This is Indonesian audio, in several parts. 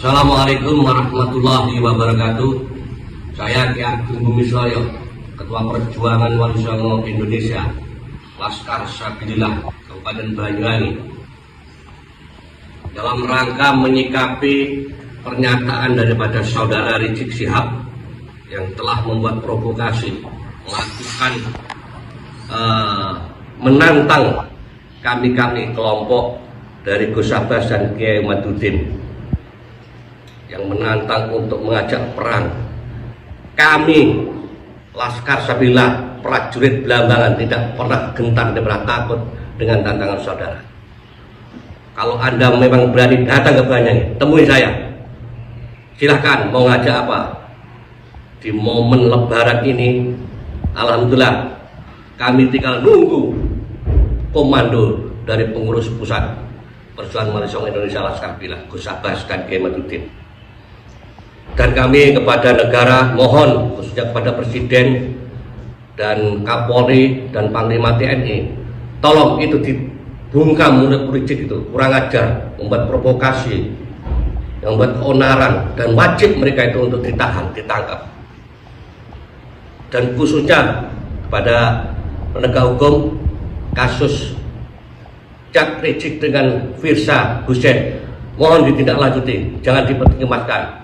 Assalamualaikum warahmatullahi wabarakatuh. Saya Ki Ageng Bumisloyo, Ketua Perjuangan Wali Songo Indonesia, Laskar Sabilillah Kabupaten Banyuwangi, dalam rangka menyikapi pernyataan daripada saudara Rizik Syihab yang telah membuat provokasi, melakukan menantang kami kelompok dari Gus Abbas dan Kiai Madudin, yang menantang untuk mengajak perang. Kami Laskar Sabilillah, prajurit Belambangan, tidak pernah gentar, tidak pernah takut dengan tantangan saudara. Kalau Anda memang berani datang ke Banyuwangi, temui saya. Silahkan mau ngajak apa. Di momen lebaran ini, alhamdulillah, kami tinggal nunggu komando dari pengurus pusat Perjuangan Wali Songo Indonesia Laskar Sabilillah, Gus Abbas dan Kiai Madudin. Dan kami kepada negara mohon, khususnya kepada Presiden dan Kapolri dan Panglima TNI, tolong itu dibungkam mulut Rizik itu, kurang ajar, membuat provokasi, yang membuat keonaran, dan wajib mereka itu untuk ditahan, ditangkap. Dan khususnya kepada penegak hukum kasus Cak Rizik dengan Firza Hussein, mohon ditindaklanjuti, jangan dipertimbangkan.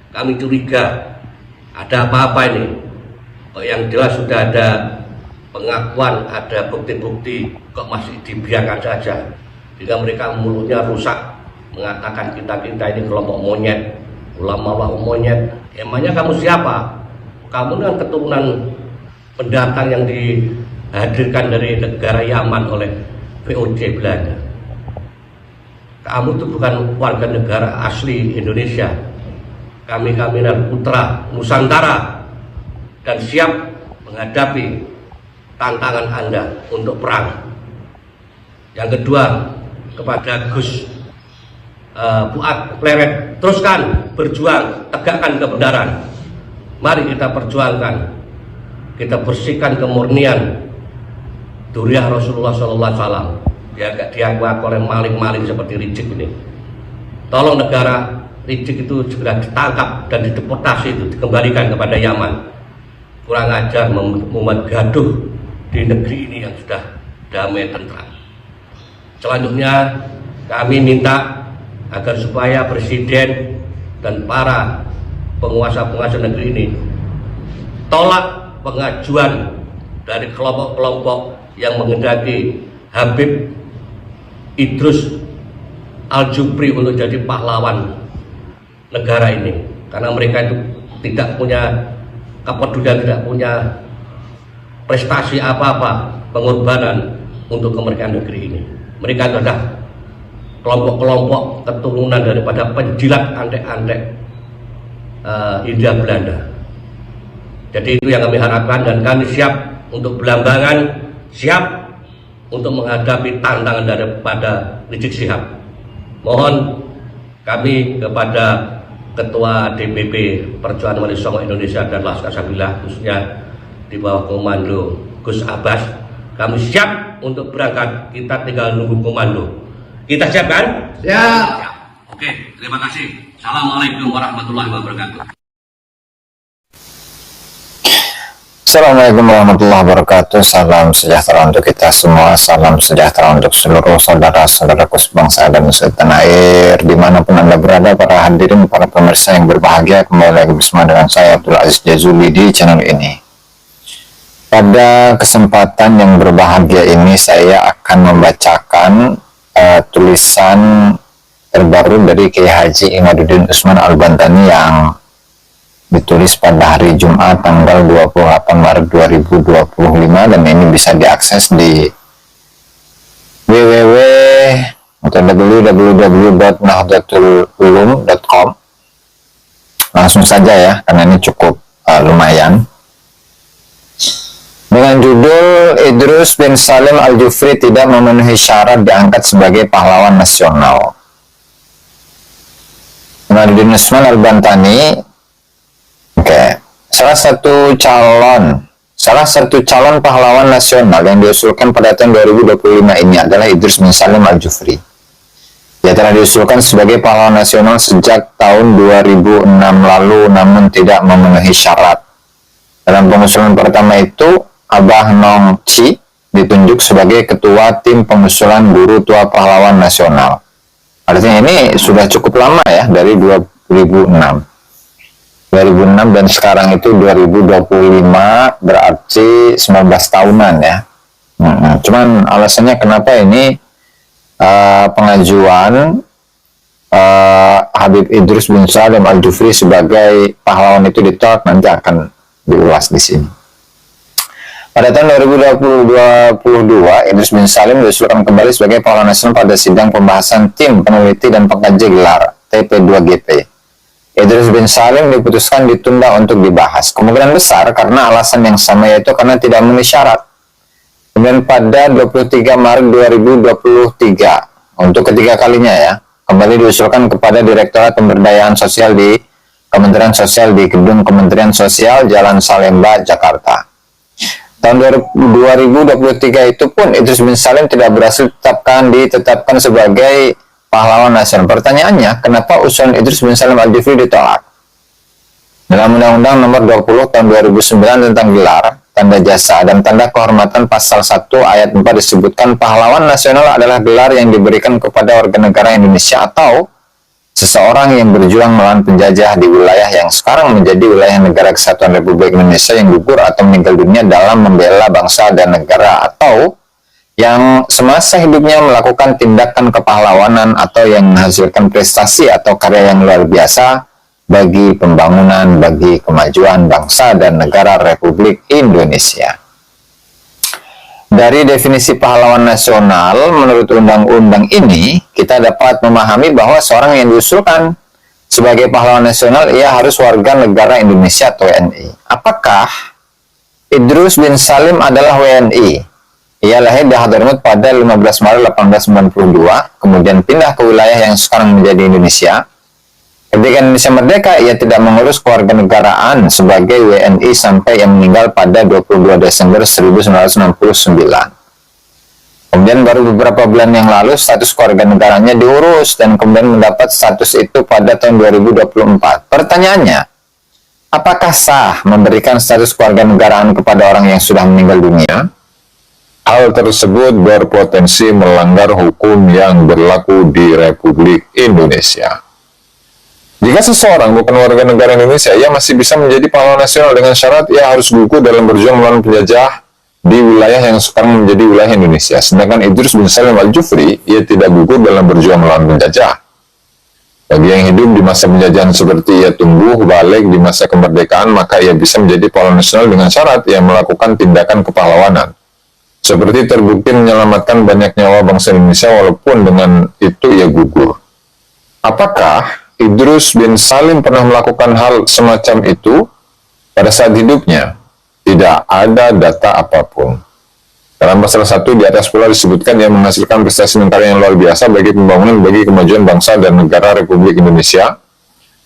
Kami curiga ada apa-apa ini. Yang jelas sudah ada pengakuan, ada bukti-bukti, kok masih dibiarkan saja. Jika mereka mulutnya rusak, mengatakan kita ini kelompok monyet, ulama monyet. Emangnya kamu siapa? Kamu kan keturunan pendatang yang dihadirkan dari negara Yaman oleh VOC Belanda. Kamu itu bukan warga negara asli Indonesia. Kami dan putra Nusantara, dan siap menghadapi tantangan Anda untuk perang. Yang kedua, kepada Gus Fuad Pleret, teruskan berjuang, tegakkan kebenaran. Mari kita perjuangkan, kita bersihkan kemurnian Duriah Rasulullah SAW. Dia gak dianggap oleh maling-maling seperti Rizik ini. Tolong negara Rizik itu segera ditangkap dan dideportasi, itu dikembalikan kepada Yaman. Kurang ajar membuat gaduh di negeri ini yang sudah damai tentram. Selanjutnya kami minta agar supaya Presiden dan para penguasa negeri ini tolak pengajuan dari kelompok-kelompok yang menghendaki Habib Idrus Al-Jufri untuk jadi pahlawan negara ini, karena mereka itu tidak punya kepedulian, tidak punya prestasi apa-apa, pengorbanan untuk kemerdekaan negeri ini. Mereka adalah kelompok-kelompok keturunan daripada penjilat antek-antek Hindia Belanda. Jadi itu yang kami harapkan, dan kami siap untuk Belambangan, siap untuk menghadapi tantangan daripada Rizik Syihab. Mohon kami kepada Ketua DPP Perjuangan Wali Songo Indonesia dan Laskar Sabilillah, khususnya di bawah komando Gus Abbas, kami siap untuk berangkat. Kita tinggal nunggu komando. Kita siap kan? Siap. Oke, terima kasih. Assalamualaikum warahmatullahi wabarakatuh. Assalamualaikum warahmatullahi wabarakatuh. Salam sejahtera untuk kita semua. Salam sejahtera untuk seluruh saudara-saudaraku sebangsa dan setanah air, dimanapun Anda berada. Para hadirin, para pemirsa yang berbahagia, kembali lagi bersama dengan saya Abdul Aziz Jazuli di channel ini. Pada kesempatan yang berbahagia ini, saya akan membacakan tulisan terbaru dari Kiai Haji Imaduddin Usman Al-Bantani yang ditulis pada hari Jumat tanggal 28 Maret 2025, dan ini bisa diakses di www.nahdlatululum.com. Langsung saja ya, karena ini cukup lumayan. Dengan judul Idrus bin Salim Al-Jufri tidak memenuhi syarat diangkat sebagai pahlawan nasional. Imaduddin Usman Al-Bantani, salah satu calon pahlawan nasional yang diusulkan pada tahun 2025 ini adalah Idrus bin Salim Al-Jufri. Ia telah diusulkan sebagai pahlawan nasional sejak tahun 2006 lalu, namun tidak memenuhi syarat. Dalam pengusulan pertama itu, Abah Nong Chi ditunjuk sebagai ketua tim pengusulan guru tua pahlawan nasional. Artinya ini sudah cukup lama ya, dari 2006 dan sekarang itu 2025, berarti 19 tahunan ya. Cuman alasannya kenapa ini pengajuan Habib Idrus bin Salim Al-Jufri sebagai pahlawan itu ditolak, nanti akan diulas di sini. Pada tahun 2022, Idrus bin Salim diusulkan kembali sebagai pahlawan nasional pada sidang pembahasan tim peneliti dan pengkaji gelar TP2GP. Idrus bin Salim diputuskan ditunda untuk dibahas. Kemungkinan besar karena alasan yang sama, yaitu karena tidak memenuhi syarat. Kemudian pada 23 Maret 2023, untuk ketiga kalinya ya, kembali diusulkan kepada Direktorat Pemberdayaan Sosial di Kementerian Sosial di Gedung Kementerian Sosial, Jalan Salemba, Jakarta. Tahun 2023 itu pun Idrus bin Salim tidak berhasil ditetapkan sebagai pahlawan nasional. Pertanyaannya, kenapa usulan Idrus bin Salim Al-Jufri ditolak? Dalam Undang-Undang Nomor 20 Tahun 2009 tentang gelar, tanda jasa, dan tanda kehormatan pasal 1 ayat 4 disebutkan pahlawan nasional adalah gelar yang diberikan kepada warga negara Indonesia atau seseorang yang berjuang melawan penjajah di wilayah yang sekarang menjadi wilayah Negara Kesatuan Republik Indonesia yang gugur atau meninggal dunia dalam membela bangsa dan negara, atau yang semasa hidupnya melakukan tindakan kepahlawanan atau yang menghasilkan prestasi atau karya yang luar biasa bagi pembangunan, bagi kemajuan bangsa dan negara Republik Indonesia. Dari definisi pahlawan nasional menurut undang-undang ini, kita dapat memahami bahwa seorang yang diusulkan sebagai pahlawan nasional, ia harus warga negara Indonesia atau WNI. Apakah Idrus bin Salim adalah WNI? Ia lahir di Hadramaut pada 15 Maret 1892, kemudian pindah ke wilayah yang sekarang menjadi Indonesia. Ketika Indonesia merdeka, ia tidak mengurus kewarganegaraan sebagai WNI sampai ia meninggal pada 22 Desember 1969. Kemudian baru beberapa bulan yang lalu status kewarganegaranya diurus dan kemudian mendapat status itu pada tahun 2024. Pertanyaannya, apakah sah memberikan status kewarganegaraan kepada orang yang sudah meninggal dunia? Hal tersebut berpotensi melanggar hukum yang berlaku di Republik Indonesia. Jika seseorang bukan warga negara Indonesia, ia masih bisa menjadi pahlawan nasional dengan syarat ia harus gugur dalam berjuang melawan penjajah di wilayah yang sekarang menjadi wilayah Indonesia. Sedangkan Idrus bin Salim Al-Jufri, ia tidak gugur dalam berjuang melawan penjajah. Bagi yang hidup di masa penjajahan seperti ia tumbuh balik di masa kemerdekaan, maka ia bisa menjadi pahlawan nasional dengan syarat ia melakukan tindakan kepahlawanan. Seperti terbukti menyelamatkan banyak nyawa bangsa Indonesia walaupun dengan itu ia gugur. Apakah Idrus bin Salim pernah melakukan hal semacam itu pada saat hidupnya? Tidak ada data apapun. Dalam pasal 1 di atas pula disebutkan ia menghasilkan prestasi dan karya yang luar biasa bagi pembangunan, bagi kemajuan bangsa dan negara Republik Indonesia,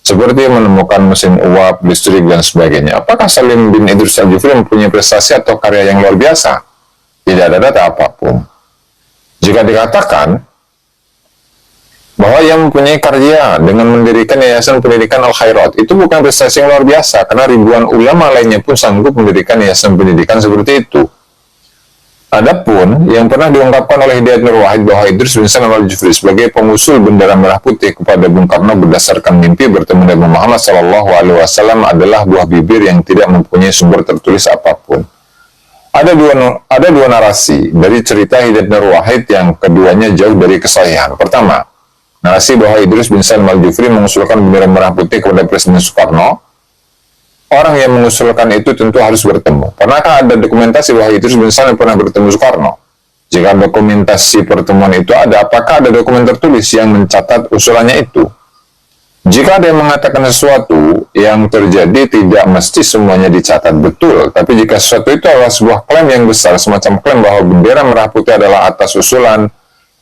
seperti menemukan mesin uap, listrik, dan sebagainya. Apakah Salim bin Idrus Al-Jufri mempunyai prestasi atau karya yang luar biasa? Tidak ada data apapun. Jika dikatakan bahwa ia mempunyai karya dengan mendirikan Yayasan Pendidikan Al-Khairat, itu bukan prestasi yang luar biasa, karena ribuan ulama lainnya pun sanggup mendirikan yayasan pendidikan seperti itu. Adapun yang pernah diungkapkan oleh Hidayat Nur Wahid bahwa Idrus bin Salim Al-Jufri sebagai pengusul bendera merah putih kepada Bung Karno berdasarkan mimpi bertemu dengan Muhammad SAW adalah buah bibir yang tidak mempunyai sumber tertulis apapun. Ada dua narasi dari cerita Hidayat Nur Wahid yang keduanya jauh dari kesahihan. Pertama, narasi bahwa Idrus bin Salim Al-Jufri mengusulkan bendera merah putih kepada Presiden Soekarno. Orang yang mengusulkan itu tentu harus bertemu. Pernahkah ada dokumentasi bahwa Idrus bin Salim pernah bertemu Soekarno? Jika dokumentasi pertemuan itu ada, apakah ada dokumen tertulis yang mencatat usulannya itu? Jika ada yang mengatakan sesuatu yang terjadi, tidak mesti semuanya dicatat betul. Tapi jika sesuatu itu adalah sebuah klaim yang besar, semacam klaim bahwa bendera merah putih adalah atas usulan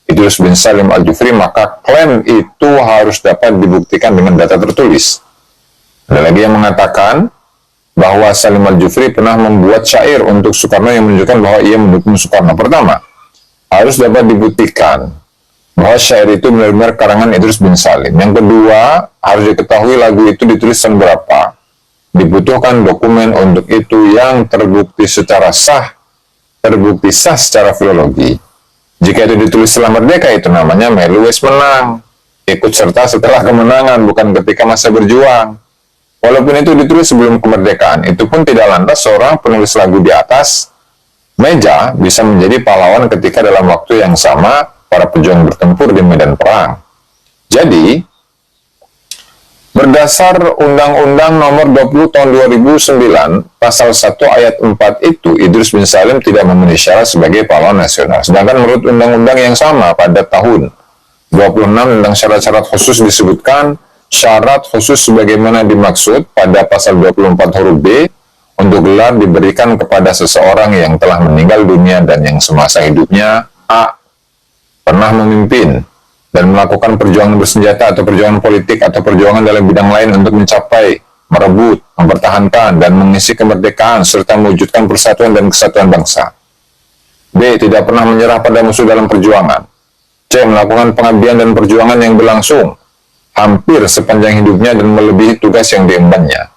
Idrus bin Salim Al-Jufri, maka klaim itu harus dapat dibuktikan dengan data tertulis. Ada lagi yang mengatakan bahwa Salim Al-Jufri pernah membuat syair untuk Soekarno yang menunjukkan bahwa ia mendukung Soekarno. Pertama, harus dapat dibuktikan bahwa syair itu benar-benar karangan Idrus bin Salim. Yang kedua, harus diketahui lagu itu ditulis tahun berapa. Dibutuhkan dokumen untuk itu yang terbukti secara sah, terbukti sah secara filologi. Jika itu ditulis setelah merdeka, itu namanya melu wis menang, ikut serta setelah kemenangan, bukan ketika masa berjuang. Walaupun itu ditulis sebelum kemerdekaan, itu pun tidak lantas seorang penulis lagu di atas meja bisa menjadi pahlawan ketika dalam waktu yang sama para pejuang bertempur di medan perang. Jadi, berdasar Undang-Undang Nomor 20 Tahun 2009, Pasal 1 Ayat 4 itu, Idrus bin Salim tidak memenuhi syarat sebagai pahlawan nasional. Sedangkan menurut Undang-Undang yang sama pada tahun 26 tentang syarat-syarat khusus disebutkan, syarat khusus sebagaimana dimaksud pada pasal 24 huruf B untuk gelar diberikan kepada seseorang yang telah meninggal dunia dan yang semasa hidupnya A. pernah memimpin dan melakukan perjuangan bersenjata atau perjuangan politik atau perjuangan dalam bidang lain untuk mencapai, merebut, mempertahankan, dan mengisi kemerdekaan serta mewujudkan persatuan dan kesatuan bangsa. B. tidak pernah menyerah pada musuh dalam perjuangan. C. melakukan pengabdian dan perjuangan yang berlangsung hampir sepanjang hidupnya dan melebihi tugas yang diembannya.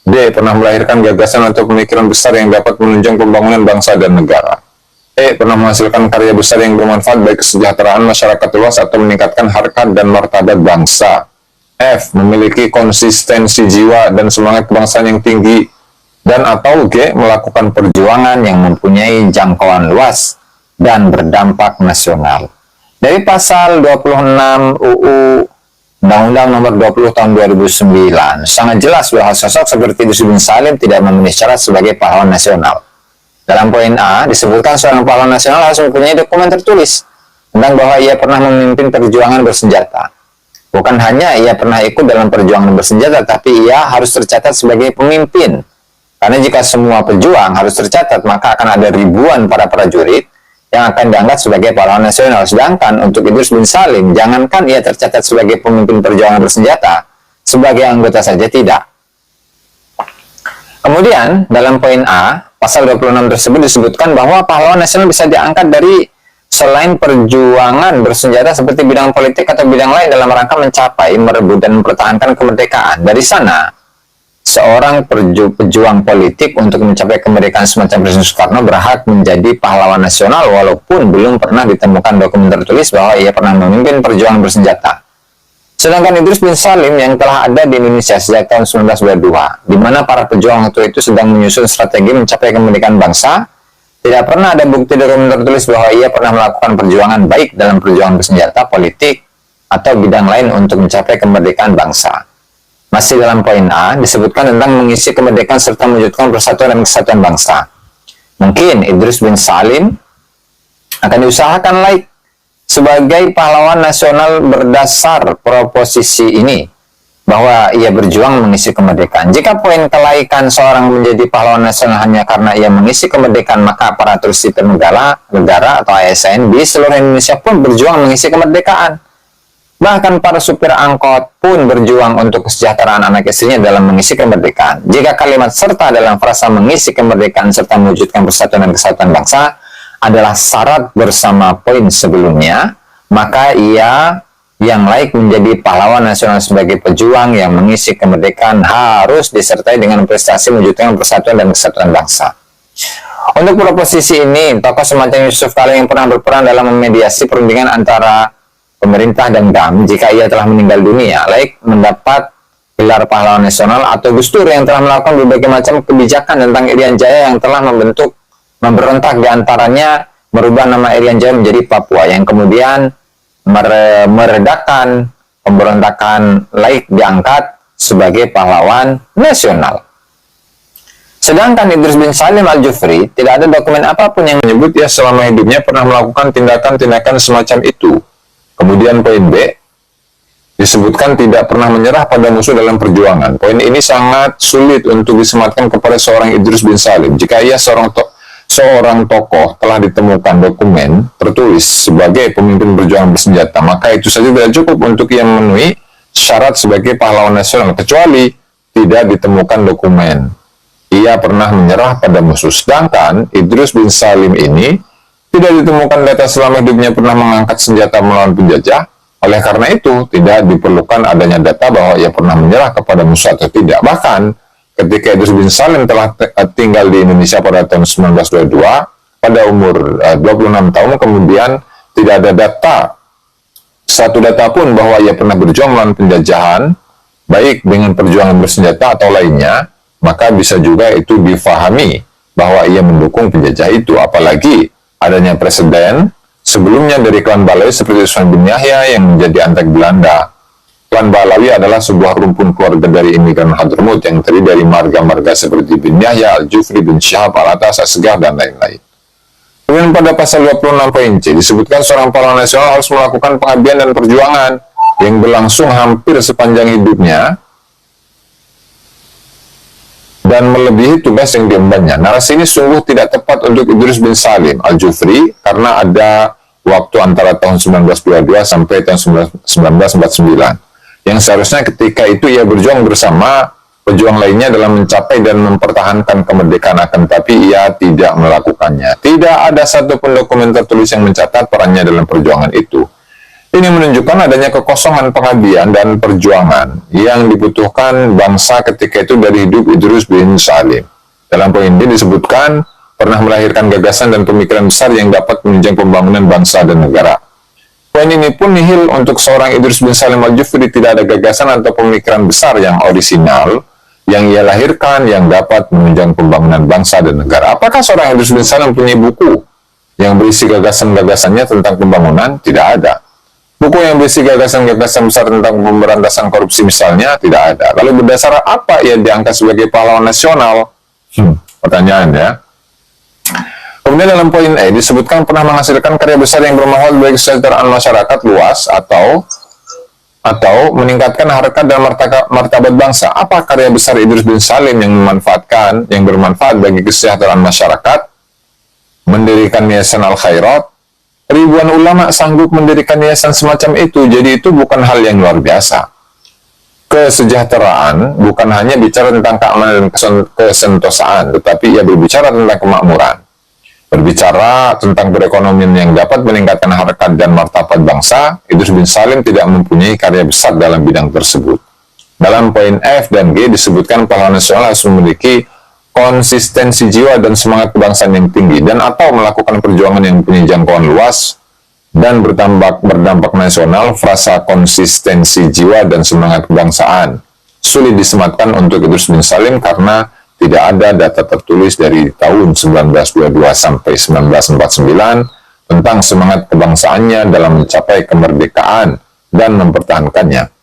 D. pernah melahirkan gagasan atau pemikiran besar yang dapat menunjang pembangunan bangsa dan negara. E. pernah menghasilkan karya besar yang bermanfaat bagi kesejahteraan masyarakat luas atau meningkatkan harkat dan martabat bangsa. F. memiliki konsistensi jiwa dan semangat kebangsaan yang tinggi. Dan atau G. melakukan perjuangan yang mempunyai jangkauan luas dan berdampak nasional. Dari pasal 26 UU Undang-Undang Nomor 20 Tahun 2009 sangat jelas bahwa sosok seperti Idrus bin Salim tidak memenuhi syarat sebagai pahlawan nasional. Dalam poin A disebutkan seorang pahlawan nasional harus mempunyai dokumen tertulis tentang bahwa ia pernah memimpin perjuangan bersenjata. Bukan hanya ia pernah ikut dalam perjuangan bersenjata, tapi ia harus tercatat sebagai pemimpin. Karena jika semua pejuang harus tercatat, maka akan ada ribuan para prajurit yang akan diangkat sebagai pahlawan nasional. Sedangkan untuk Idrus bin Salim, jangankan ia tercatat sebagai pemimpin perjuangan bersenjata, sebagai anggota saja tidak. Kemudian, dalam poin A, pasal 26 tersebut disebutkan bahwa pahlawan nasional bisa diangkat dari selain perjuangan bersenjata seperti bidang politik atau bidang lain dalam rangka mencapai, merebut, dan mempertahankan kemerdekaan. Dari sana, seorang pejuang politik untuk mencapai kemerdekaan semacam Presiden Soekarno berhak menjadi pahlawan nasional walaupun belum pernah ditemukan dokumen tertulis bahwa ia pernah memimpin perjuangan bersenjata. Sedangkan Idrus bin Salim yang telah ada di Indonesia sejak tahun 1922, di mana para pejuang waktu itu sedang menyusun strategi mencapai kemerdekaan bangsa, tidak pernah ada bukti dokumen tertulis bahwa ia pernah melakukan perjuangan baik dalam perjuangan bersenjata, politik, atau bidang lain untuk mencapai kemerdekaan bangsa. Masih dalam poin A, disebutkan tentang mengisi kemerdekaan serta mewujudkan persatuan dan kesatuan bangsa. Mungkin Idrus bin Salim akan diusahakan laik sebagai pahlawan nasional berdasar proposisi ini, bahwa ia berjuang mengisi kemerdekaan. Jika poin kelaikan seorang menjadi pahlawan nasional hanya karena ia mengisi kemerdekaan, maka aparatur sipil negara atau ASN di seluruh Indonesia pun berjuang mengisi kemerdekaan. Bahkan para supir angkot pun berjuang untuk kesejahteraan anak istrinya dalam mengisi kemerdekaan. Jika kalimat serta dalam frasa mengisi kemerdekaan serta mewujudkan persatuan dan kesatuan bangsa adalah syarat bersama poin sebelumnya, maka ia yang laik menjadi pahlawan nasional sebagai pejuang yang mengisi kemerdekaan harus disertai dengan prestasi mewujudkan persatuan dan kesatuan bangsa. Untuk proposisi ini, tokoh semacam Yusuf Kala yang pernah berperan dalam memediasi perundingan antara pemerintah dan GAM jika ia telah meninggal dunia, laik mendapat gelar pahlawan nasional, atau Gus Dur yang telah melakukan berbagai macam kebijakan tentang Irian Jaya yang telah memberontak diantaranya merubah nama Irian Jaya menjadi Papua, yang kemudian meredakan pemberontakan, laik diangkat sebagai pahlawan nasional. Sedangkan Idrus bin Salim Al-Jufri tidak ada dokumen apapun yang menyebut ia selama hidupnya pernah melakukan tindakan-tindakan semacam itu. Kemudian poin B, disebutkan tidak pernah menyerah pada musuh dalam perjuangan. Poin ini sangat sulit untuk disematkan kepada seorang Idrus bin Salim. Jika ia seorang tokoh telah ditemukan dokumen tertulis sebagai pemimpin perjuangan bersenjata, maka itu saja tidak cukup untuk ia memenuhi syarat sebagai pahlawan nasional, kecuali tidak ditemukan dokumen ia pernah menyerah pada musuh. Sedangkan Idrus bin Salim ini Tidak ditemukan data selama hidupnya pernah mengangkat senjata melawan penjajah. Oleh karena itu, tidak diperlukan adanya data bahwa ia pernah menyerah kepada musuh atau tidak. Bahkan, ketika Idrus bin Salim telah tinggal di Indonesia pada tahun 1922, pada umur 26 tahun, kemudian tidak ada satu data pun bahwa ia pernah berjuang melawan penjajahan, baik dengan perjuangan bersenjata atau lainnya, maka bisa juga itu difahami bahwa ia mendukung penjajah itu. Apalagi adanya presiden sebelumnya dari klan Balawi seperti Usman bin Yahya yang menjadi antek Belanda. Klan Balawi adalah sebuah rumpun keluarga dari imigran Hadramut yang terdiri dari marga-marga seperti bin Yahya, Al-Jufri, bin Syahab, Al-Atas, Asgar, dan lain-lain. Kemudian pada pasal 26 poin C disebutkan seorang pahlawan nasional harus melakukan pengabdian dan perjuangan yang berlangsung hampir sepanjang hidupnya dan melebihi tugas yang diembannya. Narasi ini sungguh tidak tepat untuk Idrus bin Salim Al-Jufri karena ada waktu antara tahun 1922 sampai tahun 1949 yang seharusnya ketika itu ia berjuang bersama pejuang lainnya dalam mencapai dan mempertahankan kemerdekaan, akan tapi ia tidak melakukannya. Tidak ada satupun dokumen tertulis yang mencatat perannya dalam perjuangan itu. Ini menunjukkan adanya kekosongan pengabdian dan perjuangan yang dibutuhkan bangsa ketika itu dari hidup Idrus bin Salim. Dalam poin D disebutkan pernah melahirkan gagasan dan pemikiran besar yang dapat menunjang pembangunan bangsa dan negara. Poin ini pun nihil untuk seorang Idrus bin Salim Al-Jufri. Tidak ada gagasan atau pemikiran besar yang orisinal yang ia lahirkan yang dapat menunjang pembangunan bangsa dan negara. Apakah seorang Idrus bin Salim punya buku yang berisi gagasan-gagasannya tentang pembangunan? Tidak ada. Buku yang berisi gagasan-gagasan besar tentang pemberantasan korupsi misalnya? Tidak ada. Lalu berdasar apa ia diangkat sebagai pahlawan nasional? Pertanyaan ya. Kemudian dalam poin E disebutkan pernah menghasilkan karya besar yang bermanfaat bagi kesejahteraan masyarakat luas atau meningkatkan harkat dan martabat bangsa. Apa karya besar Idrus bin Salim yang bermanfaat bagi kesejahteraan masyarakat? Mendirikan Yayasan Al-Khairat. Ribuan ulama sanggup mendirikan yayasan semacam itu, jadi itu bukan hal yang luar biasa. Kesejahteraan bukan hanya bicara tentang keamanan dan kesentosaan, tetapi ia berbicara tentang kemakmuran. Berbicara tentang perekonomian yang dapat meningkatkan harkat dan martabat bangsa. Idrus bin Salim tidak mempunyai karya besar dalam bidang tersebut. Dalam poin F dan G disebutkan pahlawan nasional harus memiliki konsistensi jiwa dan semangat kebangsaan yang tinggi dan atau melakukan perjuangan yang mempunyai jangkauan luas dan berdampak nasional. Frasa konsistensi jiwa dan semangat kebangsaan sulit disematkan untuk Idrus bin Salim karena tidak ada data tertulis dari tahun 1922 sampai 1949 tentang semangat kebangsaannya dalam mencapai kemerdekaan dan mempertahankannya.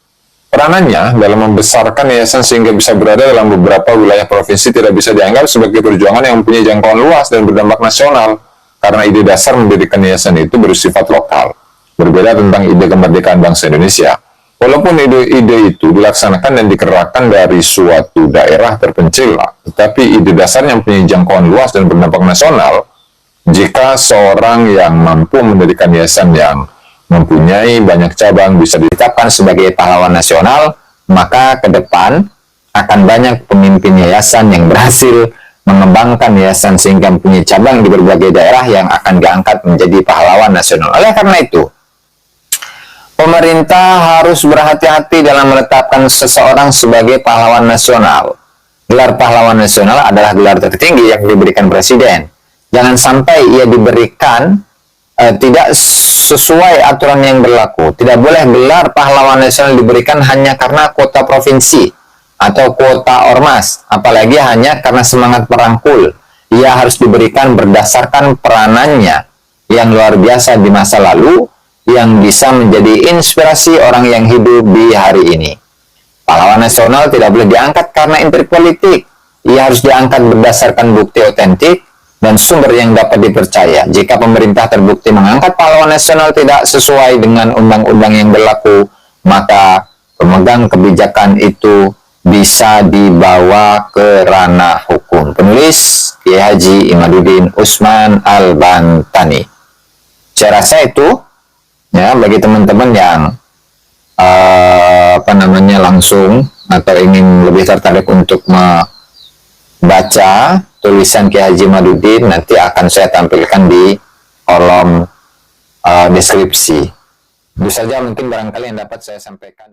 Peranannya dalam membesarkan yayasan sehingga bisa berada dalam beberapa wilayah provinsi tidak bisa dianggap sebagai perjuangan yang mempunyai jangkauan luas dan berdampak nasional, karena ide dasar mendirikan yayasan itu bersifat lokal, berbeda tentang ide kemerdekaan bangsa Indonesia. Walaupun ide itu dilaksanakan dan dikerahkan dari suatu daerah terpencil, tetapi ide dasarnya mempunyai jangkauan luas dan berdampak nasional. Jika seorang yang mampu mendirikan yayasan yang mempunyai banyak cabang bisa ditetapkan sebagai pahlawan nasional, maka ke depan akan banyak pemimpin yayasan yang berhasil mengembangkan yayasan sehingga mempunyai cabang di berbagai daerah yang akan diangkat menjadi pahlawan nasional. Oleh karena itu, pemerintah harus berhati-hati dalam menetapkan seseorang sebagai pahlawan nasional. Gelar pahlawan nasional adalah gelar tertinggi yang diberikan presiden. Jangan sampai ia diberikan tidak sesuai aturan yang berlaku. Tidak boleh gelar pahlawan nasional diberikan hanya karena kuota provinsi atau kuota ormas, apalagi hanya karena semangat merangkul. Ia harus diberikan berdasarkan peranannya yang luar biasa di masa lalu, yang bisa menjadi inspirasi orang yang hidup di hari ini. Pahlawan nasional tidak boleh diangkat karena intrik politik. Ia harus diangkat berdasarkan bukti otentik dan sumber yang dapat dipercaya. Jika pemerintah terbukti mengangkat pahlawan nasional tidak sesuai dengan undang-undang yang berlaku, maka pemegang kebijakan itu bisa dibawa ke ranah hukum. Penulis Kiai Haji Imaduddin Usman Al-Bantani. Saya rasa itu ya bagi teman-teman yang langsung atau ingin lebih tertarik untuk membaca tulisan Kiai Haji Imaduddin, nanti akan saya tampilkan di kolom deskripsi. Itu saja mungkin barangkali yang dapat saya sampaikan.